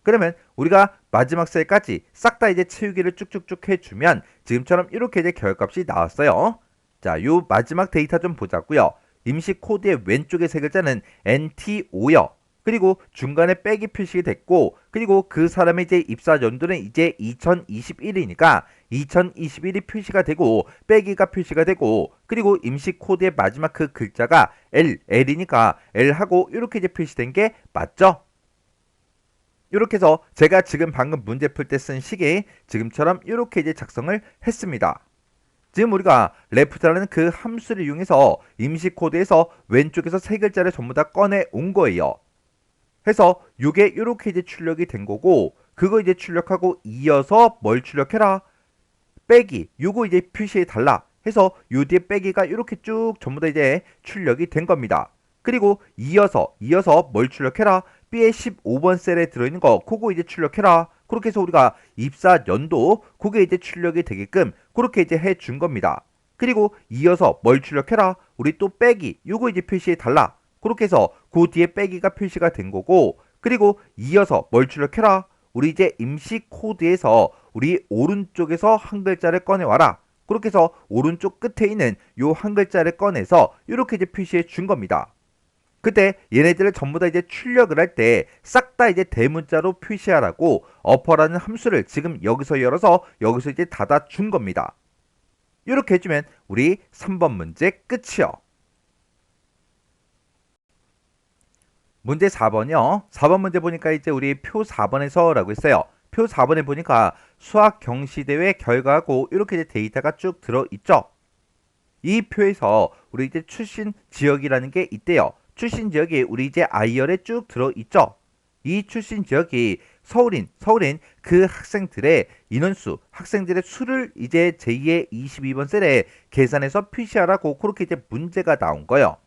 그러면 우리가 마지막 셀까지 싹 다 이제 채우기를 쭉쭉쭉 해주면 지금처럼 이렇게 이제 결값이 나왔어요. 자, 요 마지막 데이터 좀 보자고요. 임시 코드의 왼쪽의 세 글자는 NT5요. 그리고 중간에 빼기 표시 됐고 그리고 그 사람의 이제 입사 연도는 이제 2021이니까 2021이 표시가 되고 빼기가 표시가 되고 그리고 임시 코드의 마지막 그 글자가 L이니까 L하고 이렇게 이제 표시된 게 맞죠? 이렇게 해서 제가 지금 방금 문제 풀 때 쓴 식이 지금처럼 이렇게 이제 작성을 했습니다. 지금 우리가 left라는 그 함수를 이용해서 임시 코드에서 왼쪽에서 세 글자를 전부 다 꺼내 온 거예요. 해서 이게 이렇게 이제 출력이 된 거고 그거 이제 출력하고 이어서 뭘 출력해라? 빼기 요거 이제 표시해 달라 해서 요 뒤에 빼기가 이렇게 쭉 전부 다 이제 출력이 된 겁니다. 그리고 이어서 뭘 출력해라? B의 15번 셀에 들어있는 거 그거 이제 출력해라. 그렇게 해서 우리가 입사 연도 그게 이제 출력이 되게끔 그렇게 이제 해준 겁니다. 그리고 이어서 뭘 출력해라? 우리 또 빼기 요거 이제 표시해 달라. 그렇게 해서 그 뒤에 빼기가 표시가 된 거고 그리고 이어서 뭘 출력해라? 우리 이제 임시 코드에서 우리 오른쪽에서 한 글자를 꺼내와라. 그렇게 해서 오른쪽 끝에 있는 요 한 글자를 꺼내서 이렇게 이제 표시해 준 겁니다. 그때 얘네들을 전부 다 이제 출력을 할 때 싹 다 이제 대문자로 표시하라고 어퍼라는 함수를 지금 여기서 열어서 여기서 이제 닫아 준 겁니다. 이렇게 해주면 우리 3번 문제 끝이요. 문제 4번이요. 4번 문제 보니까 이제 우리 표 4번에서 라고 했어요. 표 4번에 보니까 수학 경시대회 결과하고 이렇게 이제 데이터가 쭉 들어있죠. 이 표에서 우리 이제 출신 지역이라는 게 있대요. 출신 지역이 우리 이제 아이열에 쭉 들어있죠. 이 출신 지역이 서울인 그 학생들의 인원수, 학생들의 수를 이제 제2의 22번 셀에 계산해서 표시하라고 그렇게 이제 문제가 나온 거예요.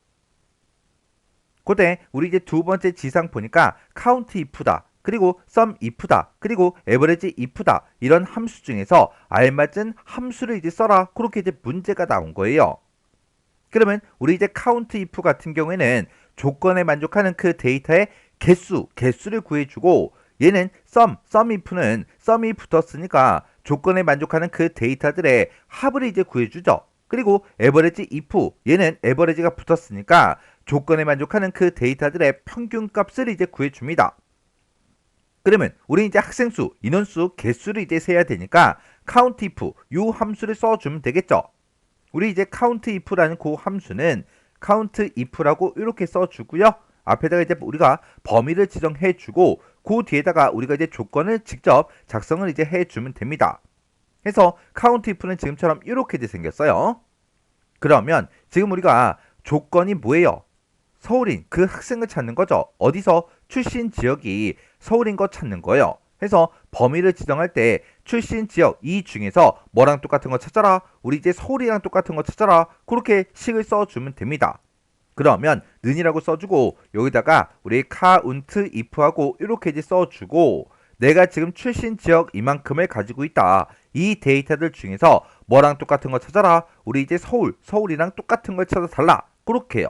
그때 우리 이제 두 번째 지상 보니까 count if다. 그리고 sum if다. 그리고 average if다. 이런 함수 중에서 알맞은 함수를 이제 써라. 그렇게 이제 문제가 나온 거예요. 그러면 우리 이제 count if 같은 경우에는 조건에 만족하는 그 데이터의 개수를 구해주고 얘는 sum if는 sum이 붙었으니까 조건에 만족하는 그 데이터들의 합을 이제 구해주죠. 그리고 average if 얘는 average가 붙었으니까 조건에 만족하는 그 데이터들의 평균값을 이제 구해줍니다. 그러면 우리 이제 학생수, 인원수, 개수를 이제 세야 되니까 count if 이 함수를 써주면 되겠죠. 우리 이제 count if라는 그 함수는 count if라고 이렇게 써주고요. 앞에다가 이제 우리가 범위를 지정해주고 그 뒤에다가 우리가 이제 조건을 직접 작성을 이제 해주면 됩니다. 그래서 count if는 지금처럼 이렇게 이제 생겼어요. 그러면 지금 우리가 조건이 뭐예요? 서울인 그 학생을 찾는 거죠. 어디서? 출신 지역이 서울인 거 찾는 거예요. 그래서 범위를 지정할 때 출신 지역 이 중에서 뭐랑 똑같은 거 찾아라. 우리 이제 서울이랑 똑같은 거 찾아라. 그렇게 식을 써주면 됩니다. 그러면 는이라고 써주고 여기다가 우리 count if하고 이렇게 이제 써주고 내가 지금 출신 지역 이만큼을 가지고 있다. 이 데이터들 중에서 뭐랑 똑같은 거 찾아라. 우리 이제 서울이랑 똑같은 걸 찾아달라. 그렇게 해요.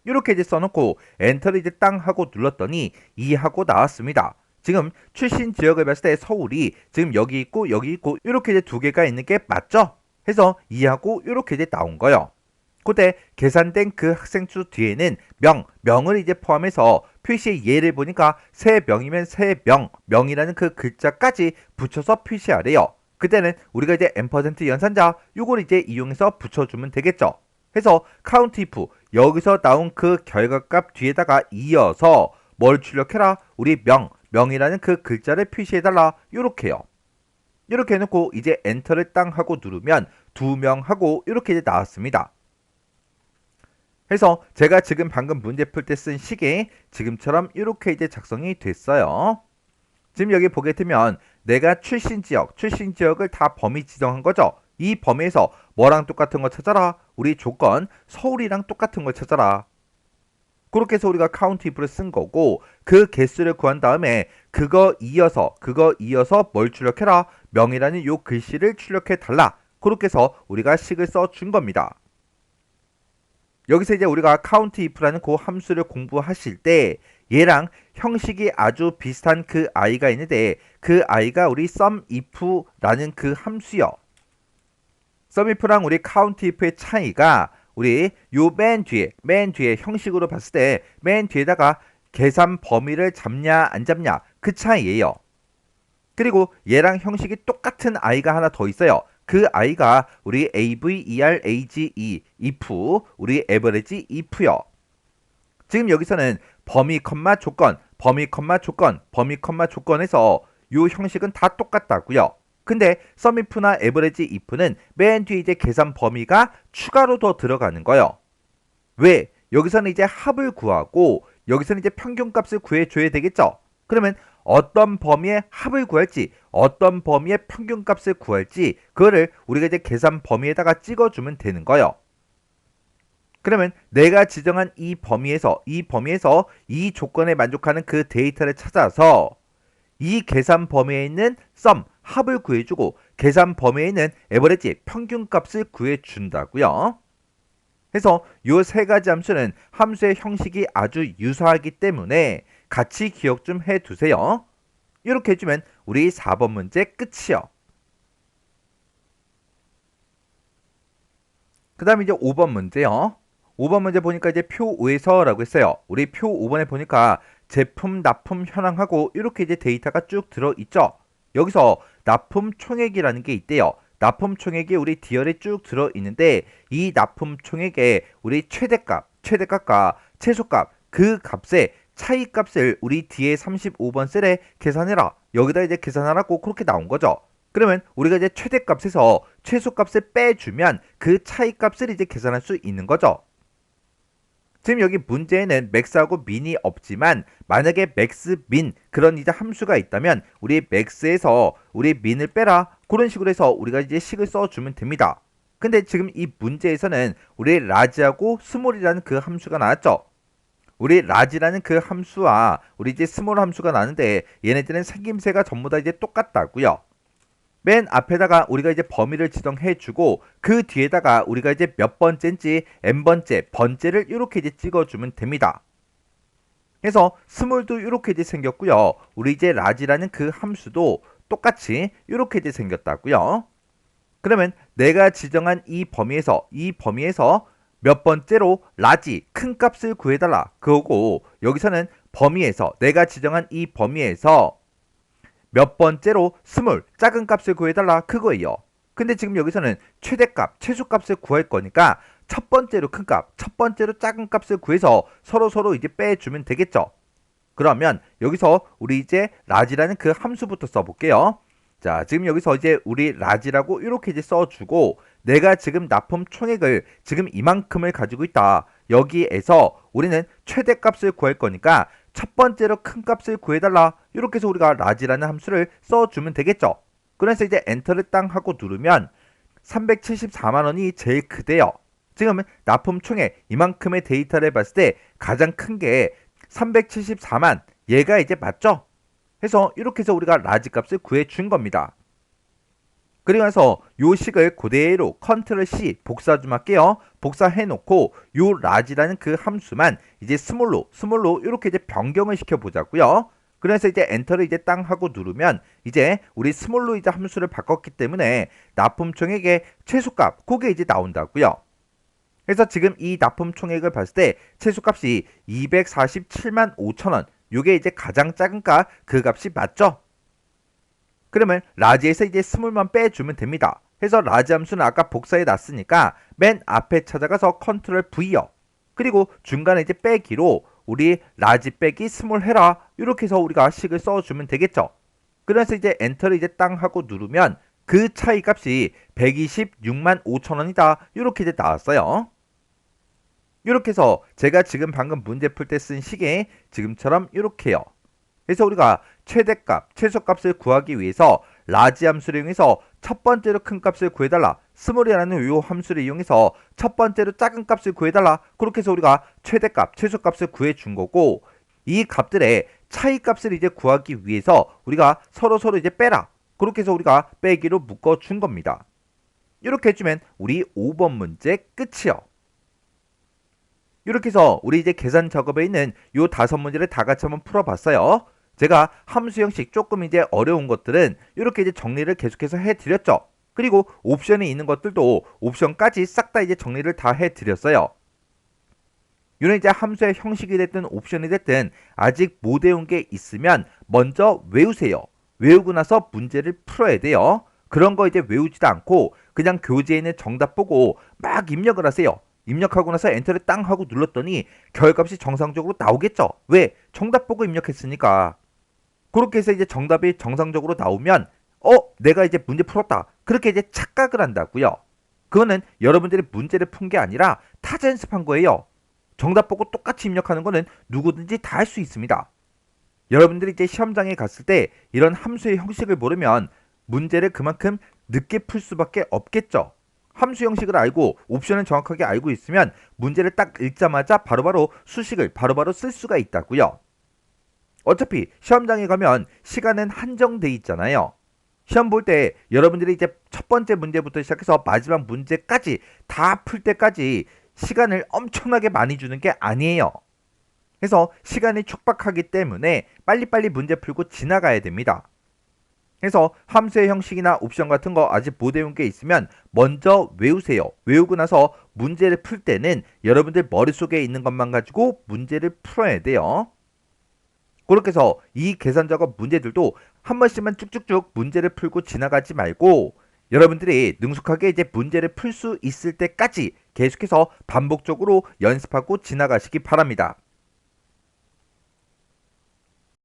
이렇게 이제 써놓고 엔터를 이제 땅 하고 눌렀더니 2하고 나왔습니다. 지금 출신 지역을 봤을 때 서울이 지금 여기 있고 이렇게 이제 두 개가 있는 게 맞죠? 해서 2하고 이렇게 이제 나온 거예요. 그때 계산된 그 학생 수 뒤에는 명을 이제 포함해서 표시의 예를 보니까 세 명이면 세 명이라는 그 글자까지 붙여서 표시하래요. 그때는 우리가 이제 앰퍼센트 연산자 요걸 이제 이용해서 붙여주면 되겠죠. 해서 카운트 if 여기서 나온 그 결과값 뒤에다가 이어서 뭘 출력해라? 우리 명이라는 그 글자를 표시해달라. 요렇게요. 이렇게 해놓고 이제 엔터를 땅 하고 누르면 2명 하고 이렇게 이제 나왔습니다. 해서 제가 지금 방금 문제 풀 때 쓴 식이 지금처럼 이렇게 이제 작성이 됐어요. 지금 여기 보게 되면 내가 출신 지역을 다 범위 지정한 거죠. 이 범위에서 뭐랑 똑같은 거 찾아라? 우리 조건 서울이랑 똑같은 걸 찾아라. 그렇게 해서 우리가 카운트 if를 쓴 거고 그 개수를 구한 다음에 그거 이어서 뭘 출력해라? 명이라는 요 글씨를 출력해 달라. 그렇게 해서 우리가 식을 써준 겁니다. 여기서 이제 우리가 카운트 if라는 그 함수를 공부하실 때 얘랑 형식이 아주 비슷한 그 i가 있는데 그 i가 우리 sum if라는 그 함수요. sum if랑 우리 count if의 차이가 우리 요 맨 뒤에 형식으로 봤을 때 맨 뒤에다가 계산 범위를 잡냐 안 잡냐 그 차이예요. 그리고 얘랑 형식이 똑같은 i가 하나 더 있어요. 그 i가 우리 average if 우리 average if요. 지금 여기서는 범위 조건에서 요 형식은 다 똑같다고요. 근데 sum if나 average if는 맨 뒤에 이제 계산 범위가 추가로 더 들어가는 거예요. 왜? 여기서는 이제 합을 구하고 여기서는 이제 평균값을 구해줘야 되겠죠. 그러면 어떤 범위의 합을 구할지 어떤 범위의 평균값을 구할지 그거를 우리가 이제 계산 범위에다가 찍어주면 되는 거예요. 그러면 내가 지정한 이 범위에서 이 조건에 만족하는 그 데이터를 찾아서 이 계산 범위에 있는 sum 합을 구해주고 계산 범위에 있는 average 평균값을 구해준다고요. 해서 요 세 가지 함수는 함수의 형식이 아주 유사하기 때문에 같이 기억 좀 해두세요. 이렇게 해주면 우리 4번 문제 끝이요. 그 다음에 이제 5번 문제요. 5번 문제 보니까 이제 표 5에서라고 했어요. 우리 표 5번에 보니까 제품, 납품, 현황하고 이렇게 이제 데이터가 쭉 들어있죠. 여기서 납품 총액이라는 게 있대요. 납품 총액이 우리 디얼에 쭉 들어있는데 이 납품 총액에 우리 최대값과 최소값 그 값의 차이값을 우리 뒤에 35번 셀에 계산해라. 여기다 이제 계산하라고 그렇게 나온 거죠. 그러면 우리가 이제 최대값에서 최소값을 빼주면 그 차이값을 이제 계산할 수 있는 거죠. 지금 여기 문제에는 맥스하고 민이 없지만 만약에 맥스, 민 그런 이제 함수가 있다면 우리 맥스에서 우리 민을 빼라 그런 식으로 해서 우리가 이제 식을 써주면 됩니다. 근데 지금 이 문제에서는 우리 라지하고 스몰이라는 그 함수가 나왔죠. 우리 라지라는 그 함수와 우리 이제 스몰 함수가 나는데 얘네들은 생김새가 전부 다 이제 똑같다고요. 맨 앞에다가 우리가 이제 범위를 지정해주고 그 뒤에다가 우리가 이제 몇 번째인지 번째를 이렇게 이제 찍어주면 됩니다. 그래서 스몰도 이렇게 이제 생겼고요. 우리 이제 라지라는 그 함수도 똑같이 이렇게 이제 생겼다고요. 그러면 내가 지정한 이 범위에서 몇 번째로 라지 큰 값을 구해달라 그거고 여기서는 범위에서 내가 지정한 이 범위에서 몇 번째로 스몰 작은 값을 구해달라 그거예요. 근데 지금 여기서는 최대값 최소값을 구할 거니까 첫 번째로 큰 값, 첫 번째로 작은 값을 구해서 서로 이제 빼주면 되겠죠. 그러면 여기서 우리 이제 라지라는 그 함수부터 써볼게요. 자, 지금 여기서 이제 우리 라지라고 이렇게 이제 써주고 내가 지금 납품 총액을 지금 이만큼을 가지고 있다. 여기에서 우리는 최대값을 구할 거니까 첫 번째로 큰 값을 구해달라. 이렇게 해서 우리가 라지라는 함수를 써주면 되겠죠. 그래서 이제 엔터를 땅 하고 누르면 374만 원이 제일 크대요. 지금 납품 총액 이만큼의 데이터를 봤을 때 가장 큰 게 374만 얘가 이제 맞죠? 해서 이렇게 해서 우리가 라지 값을 구해 준 겁니다. 그리고 나서 요 식을 그대로 컨트롤 C 복사 좀 할게요. 복사해 놓고 요 라지라는 그 함수만 이제 스몰로 이렇게 이제 변경을 시켜 보자고요. 그래서 이제 엔터를 이제 땅 하고 누르면 이제 우리 스몰로 이제 함수를 바꿨기 때문에 납품 총액의 최소값 그게 이제 나온다고요. 그래서 지금 이 납품 총액을 봤을 때 최소값이 247만 5천 원. 요게 이제 가장 작은 값 그 값이 맞죠? 그러면 라지에서 이제 스몰만 빼주면 됩니다. 그래서 라지 함수는 아까 복사해 놨으니까 맨 앞에 찾아가서 컨트롤 V요. 그리고 중간에 이제 빼기로 우리 라지 빼기 스몰 해라. 이렇게 해서 우리가 식을 써주면 되겠죠. 그래서 이제 엔터를 이제 땅 하고 누르면 그 차이 값이 126만 5천 원이다. 이렇게 이제 나왔어요. 이렇게 해서 제가 지금 방금 문제 풀 때 쓴 식에 지금처럼 이렇게요. 그래서 우리가 최대값, 최소값을 구하기 위해서 라지 함수를 이용해서 첫 번째로 큰 값을 구해달라. 스몰이라는 이 함수를 이용해서 첫 번째로 작은 값을 구해달라. 그렇게 해서 우리가 최대값, 최소값을 구해준 거고 이 값들의 차이값을 이제 구하기 위해서 우리가 서로 이제 빼라. 그렇게 해서 우리가 빼기로 묶어준 겁니다. 이렇게 해주면 우리 5번 문제 끝이요. 이렇게 해서 우리 이제 계산 작업에 있는 요 5문제를 다 같이 한번 풀어봤어요. 제가 함수 형식 조금 이제 어려운 것들은 이렇게 이제 정리를 계속해서 해드렸죠. 그리고 옵션이 있는 것들도 옵션까지 싹 다 이제 정리를 다 해드렸어요. 이런 이제 함수의 형식이 됐든 옵션이 됐든 아직 못 외운 게 있으면 먼저 외우세요. 외우고 나서 문제를 풀어야 돼요. 그런 거 이제 외우지도 않고 그냥 교재에 있는 정답 보고 막 입력을 하세요. 입력하고 나서 엔터를 땅 하고 눌렀더니 결값이 정상적으로 나오겠죠. 왜? 정답 보고 입력했으니까. 그렇게 해서 이제 정답이 정상적으로 나오면 내가 이제 문제 풀었다. 그렇게 이제 착각을 한다고요. 그거는 여러분들이 문제를 푼 게 아니라 타자 연습한 거예요. 정답 보고 똑같이 입력하는 거는 누구든지 다 할 수 있습니다. 여러분들이 이제 시험장에 갔을 때 이런 함수의 형식을 모르면 문제를 그만큼 늦게 풀 수밖에 없겠죠. 함수 형식을 알고 옵션을 정확하게 알고 있으면 문제를 딱 읽자마자 바로바로 수식을 바로바로 쓸 수가 있다고요. 어차피 시험장에 가면 시간은 한정돼 있잖아요. 시험 볼 때 여러분들이 이제 첫 번째 문제부터 시작해서 마지막 문제까지 다 풀 때까지 시간을 엄청나게 많이 주는 게 아니에요. 그래서 시간이 촉박하기 때문에 빨리빨리 문제 풀고 지나가야 됩니다. 그래서 함수의 형식이나 옵션 같은 거 아직 못 외운 게 있으면 먼저 외우세요. 외우고 나서 문제를 풀 때는 여러분들 머릿속에 있는 것만 가지고 문제를 풀어야 돼요. 그렇게 해서 이 계산 작업 문제들도 한 번씩만 쭉쭉쭉 문제를 풀고 지나가지 말고 여러분들이 능숙하게 이제 문제를 풀 수 있을 때까지 계속해서 반복적으로 연습하고 지나가시기 바랍니다.